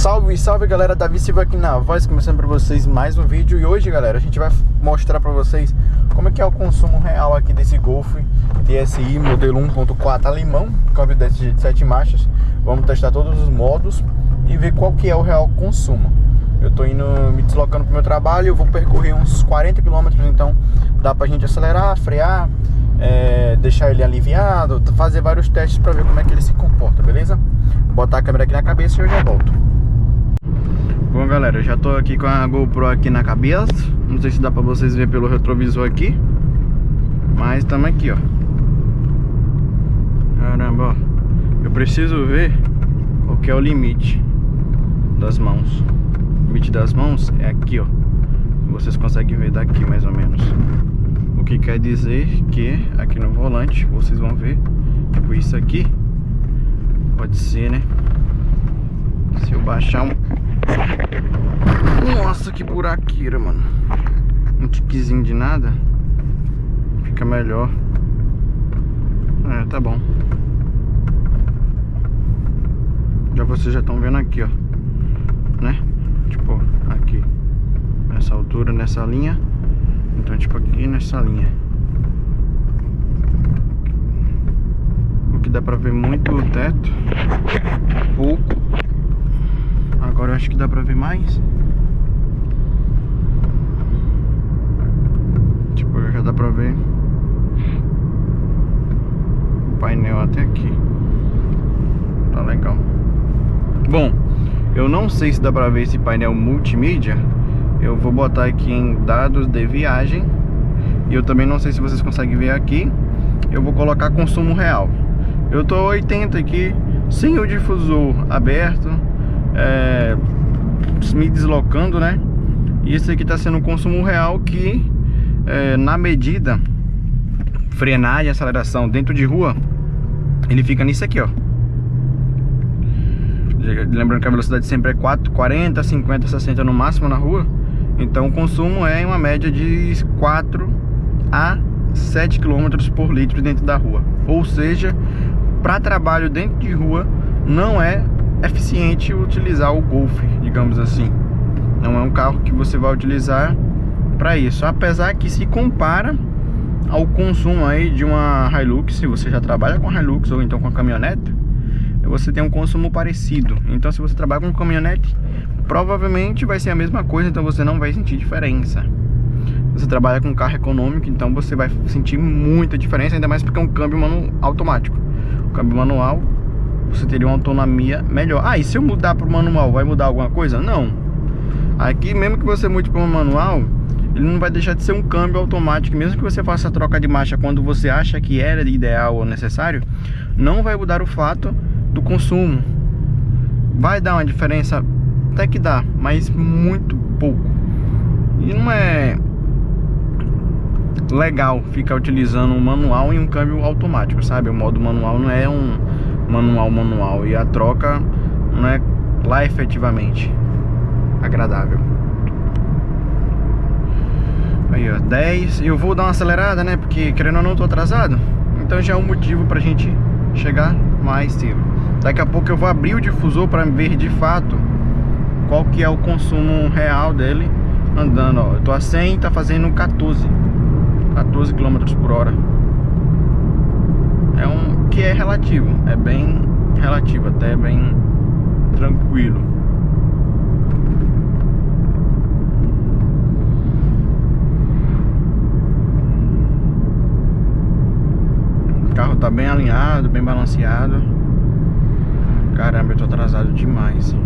Salve, salve galera, Davi Silva aqui na voz, começando para vocês mais um vídeo. E hoje galera, a gente vai mostrar para vocês como é que é o consumo real aqui desse Golf TSI modelo 1.4 alemão, câmbio de 7 marchas. Vamos testar todos os modos e ver qual que é o real consumo. Eu tô me deslocando pro meu trabalho, eu vou percorrer uns 40 km, então dá pra gente acelerar, frear, deixar ele aliviado, fazer vários testes pra ver como é que ele se comporta, beleza? Vou botar a câmera aqui na cabeça e eu já volto. Bom galera, eu já tô aqui com a GoPro aqui na cabeça. Não sei se dá pra vocês verem pelo retrovisor aqui, mas estamos aqui, ó. Caramba, ó. Eu preciso ver qual que é o limite das mãos. O limite das mãos é aqui, ó. Vocês conseguem ver daqui mais ou menos. O que quer dizer que aqui no volante vocês vão ver, tipo isso aqui. Pode ser, né? Se eu baixar um... Nossa, que buraqueira, mano. Um tiquezinho de nada fica melhor. Tá bom. Vocês já estão vendo aqui, ó, né? Tipo, aqui nessa altura, nessa linha. Então, tipo, aqui nessa linha. O que dá pra ver muito o teto. Pouco. Agora eu acho que dá pra ver mais. Tipo, já dá pra ver o painel até aqui. Tá legal. Bom, eu não sei se dá pra ver esse painel multimídia. Eu vou botar aqui em dados de viagem. E eu também não sei se vocês conseguem ver aqui. Eu vou colocar consumo real. Eu tô 80 aqui, sem o difusor aberto, me deslocando, né? E esse aqui tá sendo o consumo real que, na medida frenagem e aceleração dentro de rua, ele fica nisso aqui, ó. Lembrando que a velocidade sempre é 40, 50, 60 no máximo na rua. Então o consumo é uma média de 4 a 7 km por litro dentro da rua. Ou seja, para trabalho dentro de rua não é eficiente utilizar o Golf, digamos assim. Não é um carro que você vai utilizar para isso. Apesar que se compara ao consumo aí de uma Hilux, se você já trabalha com Hilux ou então com a caminhonete, você tem um consumo parecido. Então se você trabalha com caminhonete, provavelmente vai ser a mesma coisa, então você não vai sentir diferença. Você trabalha com carro econômico, então você vai sentir muita diferença, ainda mais porque é um câmbio automático. O câmbio manual, você teria uma autonomia melhor. E se eu mudar para o manual, vai mudar alguma coisa? Não. Aqui, mesmo que você mude para o manual, ele não vai deixar de ser um câmbio automático. Mesmo que você faça a troca de marcha quando você acha que era ideal ou necessário, não vai mudar o fato do consumo. Vai dar uma diferença, até que dá, mas muito pouco. E não é legal ficar utilizando um manual em um câmbio automático, sabe? O modo manual não é um manual e a troca não é lá efetivamente agradável. Aí ó, 10. Eu vou dar uma acelerada, né? Porque querendo ou não, tô atrasado. Então já é um motivo pra gente chegar mais cedo. Daqui a pouco eu vou abrir o difusor para ver de fato qual que é o consumo real dele andando, ó. Eu tô a 100 e tá fazendo 14 km por hora. Que é relativo, é bem relativo, até bem tranquilo. O carro tá bem alinhado, bem balanceado. Caramba, eu tô atrasado demais.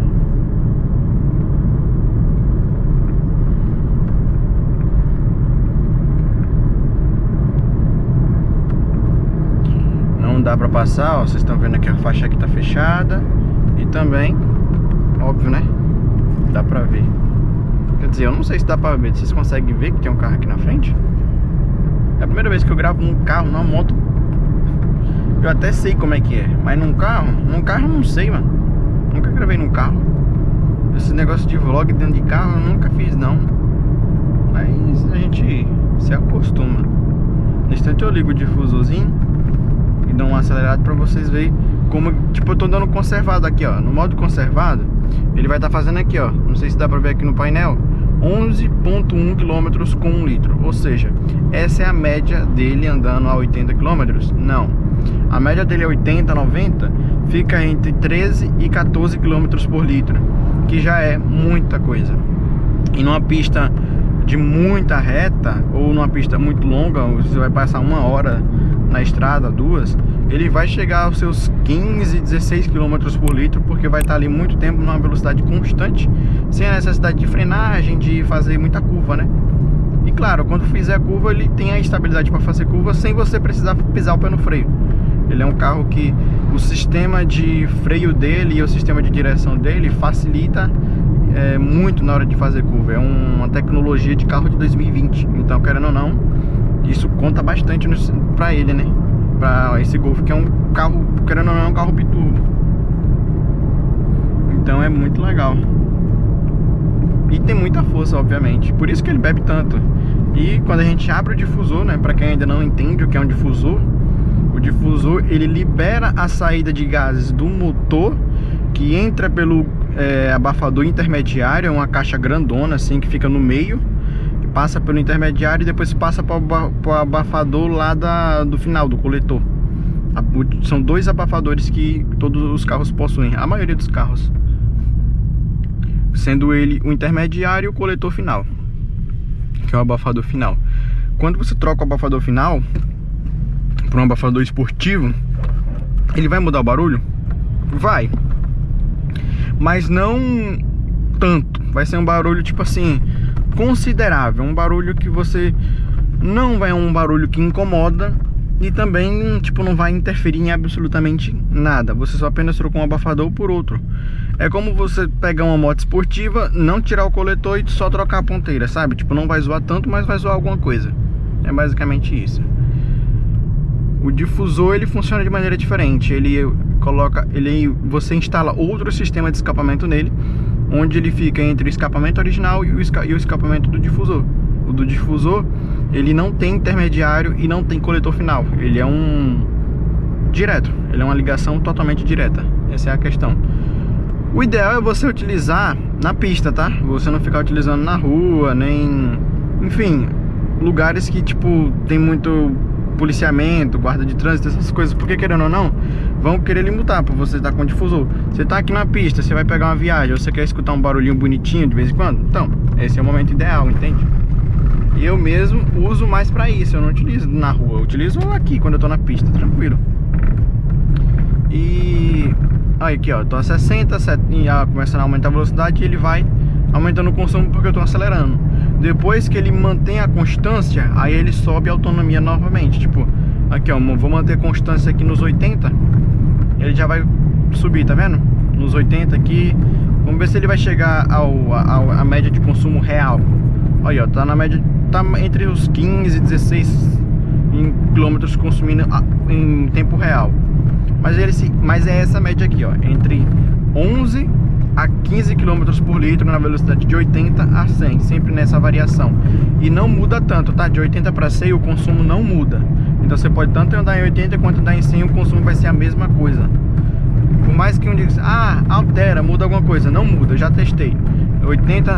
Não dá pra passar, ó. Vocês estão vendo que a faixa aqui tá fechada. E também, óbvio, né? Dá pra ver. Quer dizer, eu não sei se dá pra ver. Vocês conseguem ver que tem um carro aqui na frente? É a primeira vez que eu gravo num carro, numa moto. Eu até sei como é que é, mas num carro eu não sei, mano. Nunca gravei num carro. Esse negócio de vlog dentro de carro eu nunca fiz, não. Mas a gente se acostuma. No instante eu ligo o difusorzinho e dou uma acelerada pra vocês verem como, tipo, eu tô dando conservado aqui, ó. No modo conservado, ele vai estar fazendo aqui, ó, não sei se dá pra ver aqui no painel, 11,1 km com 1 litro. Ou seja, essa é a média dele andando a 80 km? Não. A média dele é 80, 90, fica entre 13 e 14 km por litro, que já é muita coisa. E numa pista de muita reta, ou numa pista muito longa, você vai passar 1 hora na estrada, 2, ele vai chegar aos seus 15, 16 km por litro, porque vai estar ali muito tempo numa velocidade constante, sem a necessidade de frenagem, de fazer muita curva, né? E claro, quando fizer a curva, ele tem a estabilidade para fazer curva sem você precisar pisar o pé no freio. Ele é um carro que o sistema de freio dele e o sistema de direção dele facilita muito na hora de fazer curva. É uma tecnologia de carro de 2020. Então, querendo ou não, isso conta bastante para ele, né? Para esse Golf, que é um carro, querendo ou não, é um carro biturbo. Então é muito legal. E tem muita força, obviamente. Por isso que ele bebe tanto. E quando a gente abre o difusor, né? Para quem ainda não entende o que é um difusor, o difusor, ele libera a saída de gases do motor, que entra pelo abafador intermediário, é uma caixa grandona assim que fica no meio, passa pelo intermediário e depois passa para o abafador lá do final, do coletor. São 2 abafadores que todos os carros possuem, a maioria dos carros, sendo ele o intermediário e o coletor final, que é o abafador final. Quando você troca o abafador final para um abafador esportivo, ele vai mudar o barulho? Vai, mas não tanto. Vai ser um barulho tipo assim, considerável, um barulho que você não vai, um barulho que incomoda, e também tipo não vai interferir em absolutamente nada. Você só apenas trocou um abafador por outro. É como você pegar uma moto esportiva, não tirar o coletor e só trocar a ponteira, sabe? Tipo, não vai zoar tanto, mas vai zoar alguma coisa. É basicamente isso. O difusor, ele funciona de maneira diferente. Você instala outro sistema de escapamento nele, onde ele fica entre o escapamento original e o escapamento do difusor. O do difusor, ele não tem intermediário e não tem coletor final. Ele é um direto, ele é uma ligação totalmente direta. Essa é a questão. O ideal é você utilizar na pista, tá? Você não ficar utilizando na rua, nem... Enfim, lugares que tipo tem muito policiamento, guarda de trânsito, essas coisas, porque querendo ou não, vão querer lhe multar por você estar com o difusor. Você tá aqui na pista, você vai pegar uma viagem, você quer escutar um barulhinho bonitinho de vez em quando? Então, esse é o momento ideal, entende? Eu mesmo uso mais pra isso, eu não utilizo na rua, eu utilizo aqui quando eu tô na pista, tranquilo. E... Aí aqui, ó, tô a 60, começando a aumentar a velocidade e ele vai aumentando o consumo porque eu tô acelerando. Depois que ele mantém a constância, aí ele sobe a autonomia novamente. Tipo, aqui ó, vou manter a constância aqui nos 80. Ele já vai subir, tá vendo? Nos 80 aqui. Vamos ver se ele vai chegar a média de consumo real. Olha, ó, tá na média, tá entre os 15 e 16 km consumindo em tempo real. Mas é essa média aqui, ó, entre 11 a 15 km por litro na velocidade de 80 a 100, sempre nessa variação. E não muda tanto, tá? De 80 para 100 o consumo não muda. Então você pode tanto andar em 80 quanto andar em 100, o consumo vai ser a mesma coisa. Por mais que um diga, altera, muda alguma coisa. Não muda, já testei. 80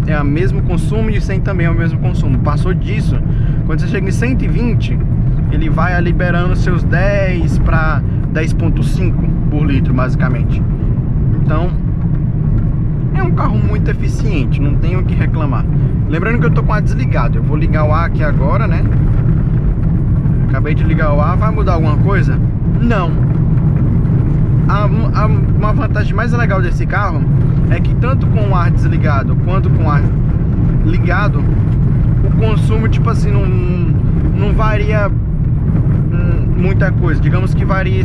é o mesmo consumo e 100 também é o mesmo consumo. Passou disso, quando você chega em 120, ele vai liberando seus 10 para 10,5 por litro, basicamente. Então, é um carro muito eficiente, não tenho o que reclamar. Lembrando que eu tô com o ar desligado. Eu vou ligar o ar aqui agora, né? Acabei de ligar o ar, vai mudar alguma coisa? Não. Uma vantagem mais legal desse carro é que tanto com o ar desligado quanto com o ar ligado, o consumo, tipo assim, não varia muita coisa. Digamos que varia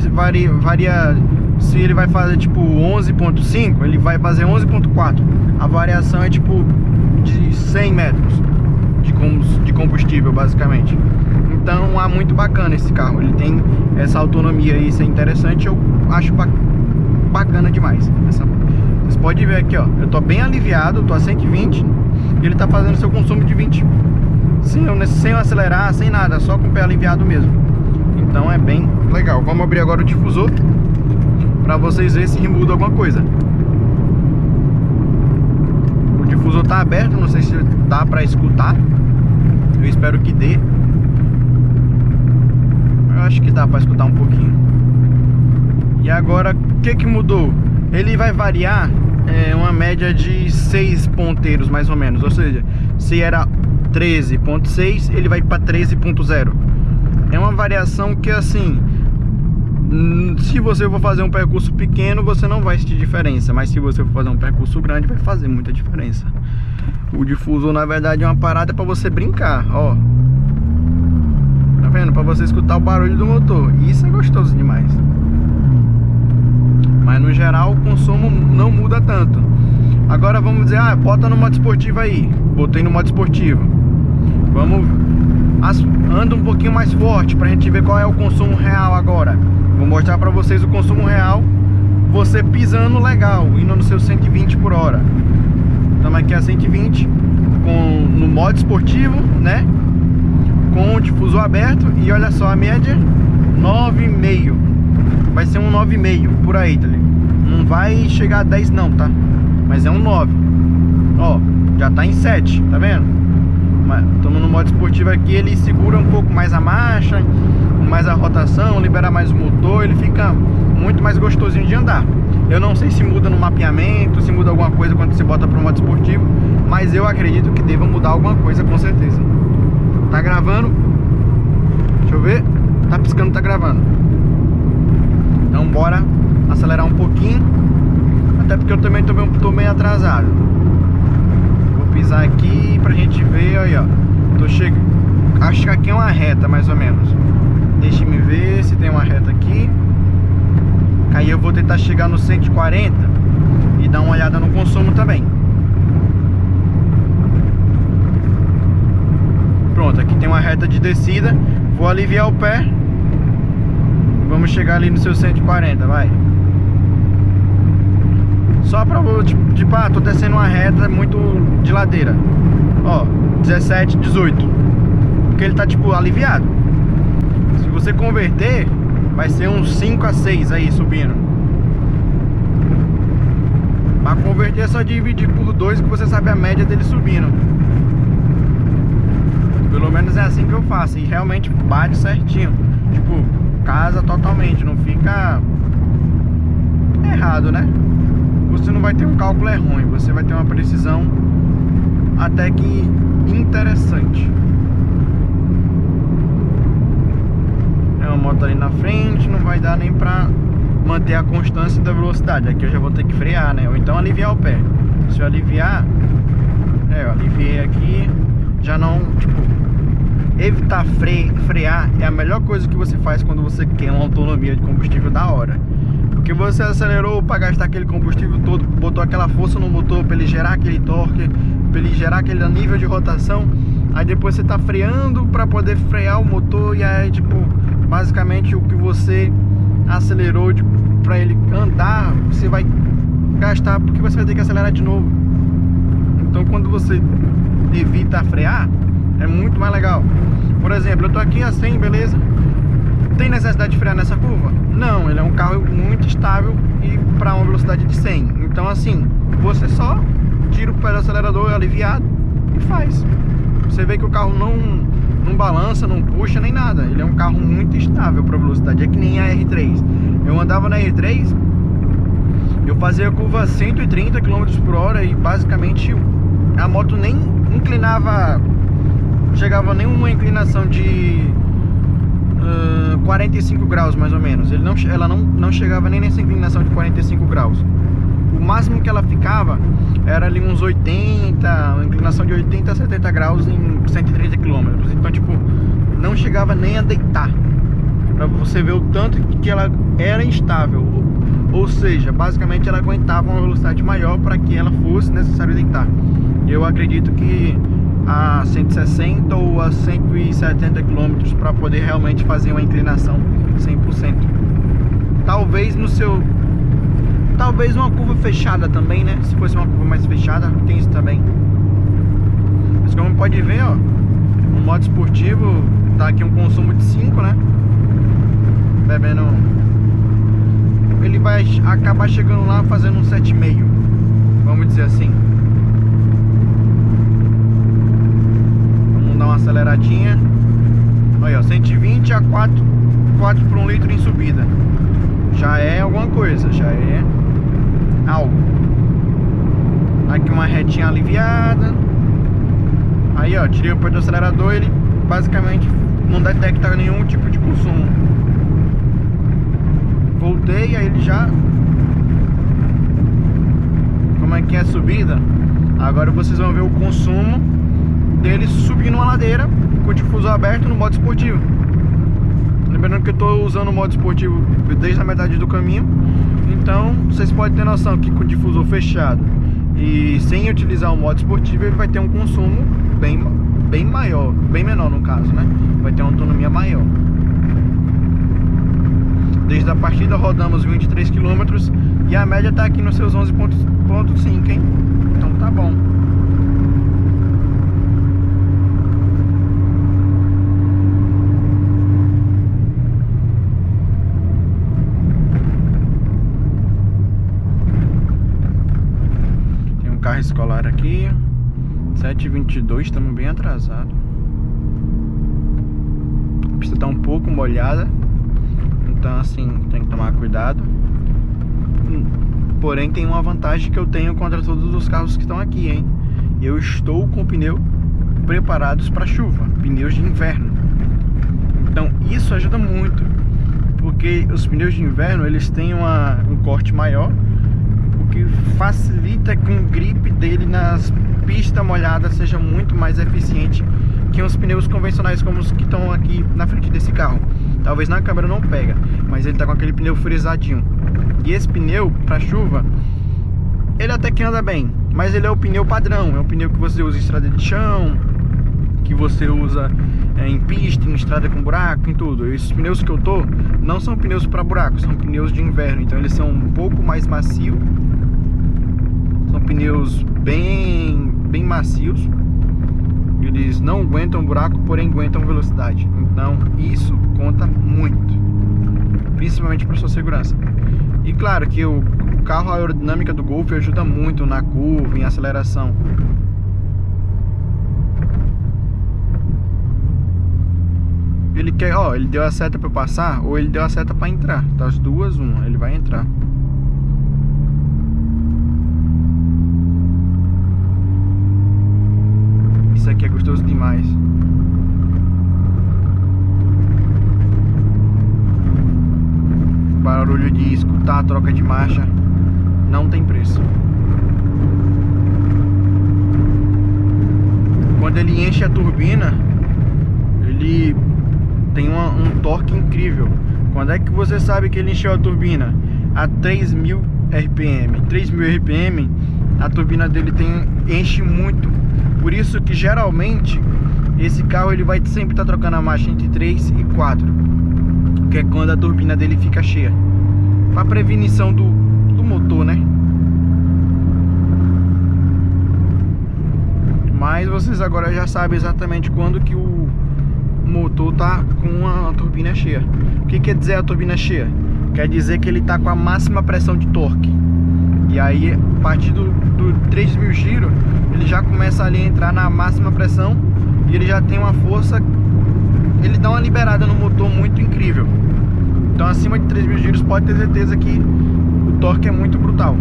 se ele vai fazer tipo 11,5, ele vai fazer 11,4. A variação é tipo de 100 metros de combustível, basicamente. Então é muito bacana esse carro. Ele tem essa autonomia aí, isso é interessante. Eu acho bacana demais. Vocês podem ver aqui, ó, eu tô bem aliviado, tô a 120 e ele tá fazendo seu consumo de 20 sem acelerar, sem nada, só com o pé aliviado mesmo. Então é bem legal. Vamos abrir agora o difusor pra vocês verem se muda alguma coisa. tá aberto, não sei se dá pra escutar. Eu espero que dê. Eu acho que dá pra escutar um pouquinho. E agora, o que mudou? Ele vai variar uma média de 6 ponteiros mais ou menos. Ou seja, se era 13.6, ele vai para 13.0. É uma variação que, assim, se você for fazer um percurso pequeno, você não vai sentir diferença. Mas se você for fazer um percurso grande, vai fazer muita diferença. O difusor, na verdade, é uma parada para você brincar, ó. Tá vendo? Para você escutar o barulho do motor. E isso é gostoso demais. Mas no geral o consumo não muda tanto. Agora vamos dizer, bota no modo esportivo aí. Botei no modo esportivo. Vamos, anda um pouquinho mais forte pra gente ver qual é o consumo real agora. Vou mostrar pra vocês o consumo real, você pisando legal, indo no seu 120 por hora. Estamos aqui a 120 no modo esportivo, né? Com o difusor aberto. E olha só, a média 9,5. Vai ser um 9,5 por aí, tá ligado? Não vai chegar a 10 não, tá? Mas é um 9. Ó, já tá em 7, tá vendo? Estamos no modo esportivo aqui, ele segura um pouco mais a marcha, mais a rotação, libera mais o motor, ele fica muito mais gostosinho de andar. Eu não sei se muda no mapeamento, se muda alguma coisa quando você bota pro modo esportivo, mas eu acredito que deva mudar alguma coisa com certeza. Tá gravando? Deixa eu ver. Tá piscando, tá gravando. Então bora acelerar um pouquinho. Até porque eu também tô meio atrasado. Vou pisar aqui pra gente ver. Aí ó, tô chegando. Acho que aqui é uma reta mais ou menos. Deixa me ver se tem uma reta aqui. Aí eu vou tentar chegar no 140 e dar uma olhada no consumo também. Pronto, aqui tem uma reta de descida. Vou aliviar o pé. Vamos chegar ali no seu 140, vai. Só pra, tipo, tô descendo uma reta muito de ladeira. Ó, 17, 18. Porque ele tá, tipo, aliviado. Se você converter, vai ser uns 5 a 6 aí, subindo. Pra converter é só dividir por 2 que você sabe a média dele subindo. Pelo menos é assim que eu faço. E realmente bate certinho. Tipo, casa totalmente, não fica errado, né? Você não vai ter um cálculo ruim, você vai ter uma precisão até que interessante. É uma moto ali na frente, não vai dar nem pra manter a constância da velocidade. Aqui eu já vou ter que frear, né? Ou então aliviar o pé. Se eu aliviar, eu aliviei aqui, já não, tipo, evitar frear é a melhor coisa que você faz quando você quer uma autonomia de combustível da hora. Porque você acelerou para gastar aquele combustível todo, botou aquela força no motor para ele gerar aquele torque, para ele gerar aquele nível de rotação. Aí depois você tá freando para poder frear o motor e aí, tipo, basicamente o que você acelerou para ele andar, você vai gastar porque você vai ter que acelerar de novo. Então quando você evita frear, é muito mais legal. Por exemplo, eu tô aqui a 100, beleza? Tem necessidade de frear nessa curva? Não, ele é um carro muito estável e para uma velocidade de 100. Então assim, você só tira o pé do acelerador aliviado e faz. Você vê que o carro não balança, não puxa nem nada. Ele é um carro muito estável para velocidade. É que nem a R3. Eu andava na R3, eu fazia a curva a 130 km por hora e basicamente a moto nem inclinava, chegava nenhuma inclinação de 45 graus mais ou menos. Ela não chegava nem nessa inclinação de 45 graus. O máximo que ela ficava era ali uns 80, uma inclinação de 80 a 70 graus em 130 km. Então, tipo, não chegava nem a deitar. Pra você ver o tanto que ela era instável. Ou seja, basicamente ela aguentava uma velocidade maior para que ela fosse necessário deitar. Eu acredito que a 160 ou a 170 km para poder realmente fazer uma inclinação 100%. Talvez uma curva fechada também, né? Se fosse uma curva mais fechada, tem isso também. Mas como pode ver, ó, no modo esportivo tá aqui um consumo de 5, né? Bebendo, ele vai acabar chegando lá fazendo um 7,5, vamos dizer assim. latinha. Olha, ó, 120 a 4 por 1 litro em subida. Já é alguma coisa, já é algo. Aqui uma retinha aliviada. Aí, ó, tirei o pé do acelerador, ele basicamente não detecta nenhum tipo de consumo. Voltei, aí ele já... Como é que é a subida? Agora vocês vão ver o consumo dele subindo uma ladeira com o difusor aberto no modo esportivo. Lembrando que eu estou usando o modo esportivo desde a metade do caminho. Então vocês podem ter noção que com o difusor fechado e sem utilizar o modo esportivo, ele vai ter um consumo bem maior, bem menor no caso, né? Vai ter uma autonomia maior. Desde a partida rodamos 23 km e a média está aqui nos seus 11,5, hein? Então tá bom. Tem um carro escolar aqui. 7h22, estamos bem atrasados. A pista está um pouco molhada, então assim, tem que tomar cuidado. Porém tem uma vantagem que eu tenho contra todos os carros que estão aqui, hein? Eu estou com o pneu preparados para chuva, pneus de inverno. Então isso ajuda muito, porque os pneus de inverno eles têm um corte maior, o que facilita que o grip dele nas pistas molhadas seja muito mais eficiente que os pneus convencionais como os que estão aqui na frente desse carro. Talvez na câmera não pega, mas ele tá com aquele pneu frisadinho. E esse pneu para chuva, ele até que anda bem, mas ele é o pneu padrão, é o pneu que você usa em estrada de chão, que você usa em pista, em estrada com buraco, em tudo. Esses pneus que eu tô não são pneus para buraco, são pneus de inverno, então eles são um pouco mais macios. São pneus bem macios. Eles não aguentam buraco, porém aguentam velocidade. Então isso conta muito, principalmente para sua segurança. E claro que o carro, a aerodinâmica do Golf ajuda muito na curva, em aceleração. Ele quer, ó, ele deu a seta para passar ou ele deu a seta para entrar. Tá as duas, uma, ele vai entrar. Isso aqui é gostoso demais. Barulho de escutar a troca de marcha não tem preço. Quando ele enche a turbina, ele tem um torque incrível. Quando é que você sabe que ele encheu a turbina? A 3.000 RPM. 3.000 RPM, a turbina dele enche muito. Por isso que geralmente esse carro ele vai sempre estar trocando a marcha entre 3 e 4, que é quando a turbina dele fica cheia, para prevenição do motor, né? Mas vocês agora já sabem exatamente quando que o motor tá com a turbina cheia. O que quer dizer a turbina cheia? Quer dizer que ele tá com a máxima pressão de torque. E aí, a partir do 3.000 giros, ele já começa ali a entrar na máxima pressão e ele já tem uma força, ele dá uma liberada no motor muito incrível. Então acima de 3.000 giros pode ter certeza que o torque é muito brutal.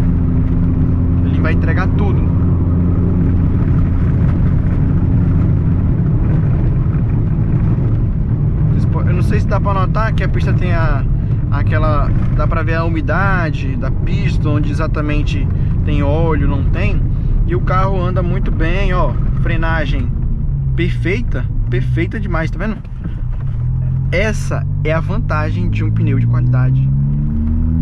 Ele vai entregar tudo. Eu não sei se dá pra notar que a pista tem aquela... Dá pra ver a umidade da pista, onde exatamente tem óleo, não tem. E o carro anda muito bem, ó. Frenagem perfeita, perfeita demais, tá vendo? Essa é a vantagem de um pneu de qualidade.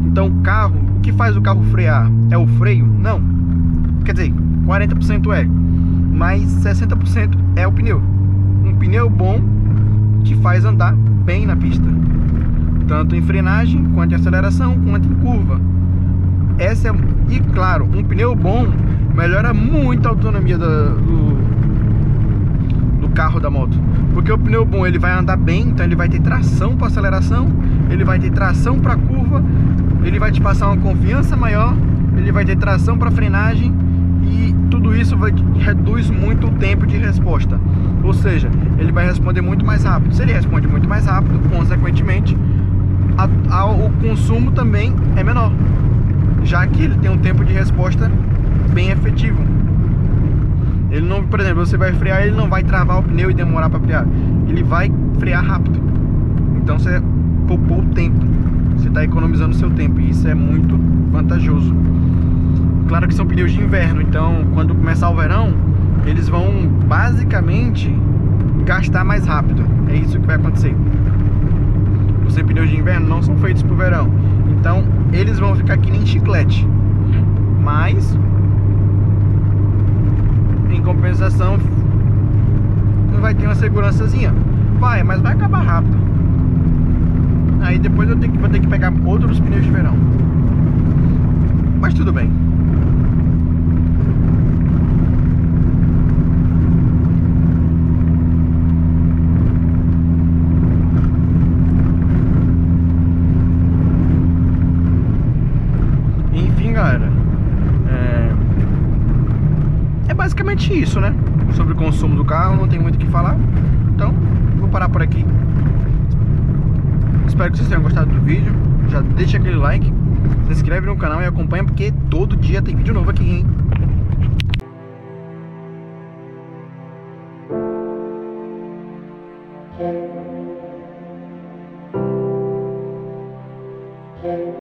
Então o carro, o que faz o carro frear? É o freio? Não. Quer dizer, 40% é, mas 60% é o pneu. Um pneu bom te faz andar bem na pista, tanto em frenagem, quanto em aceleração, quanto em curva. E claro, um pneu bom melhora muito a autonomia do carro, da moto. Porque o pneu bom, ele vai andar bem, então ele vai ter tração para aceleração, ele vai ter tração para curva, ele vai te passar uma confiança maior, ele vai ter tração para frenagem, e tudo isso reduz muito o tempo de resposta. Ou seja, ele vai responder muito mais rápido. Se ele responde muito mais rápido, consequentemente, o consumo também é menor, já que ele tem um tempo de resposta bem efetivo. Ele não, por exemplo, você vai frear, ele não vai travar o pneu e demorar para frear. Ele vai frear rápido. Então você poupou o tempo. Você está economizando o seu tempo e isso é muito vantajoso. Claro que são pneus de inverno, então quando começar o verão, eles vão basicamente gastar mais rápido. É isso que vai acontecer. Os pneus de inverno não são feitos para o verão, então eles vão ficar que nem chiclete. Mas em compensação vai ter uma segurançazinha. Mas vai acabar rápido. Aí depois vou ter que pegar outros pneus de verão. Mas tudo bem. Enfim, galera, é basicamente isso, né? Sobre o consumo do carro, não tem muito o que falar. Então, vou parar por aqui. Espero que vocês tenham gostado do vídeo. Já deixa aquele like, se inscreve no canal e acompanha, porque todo dia tem vídeo novo aqui, hein?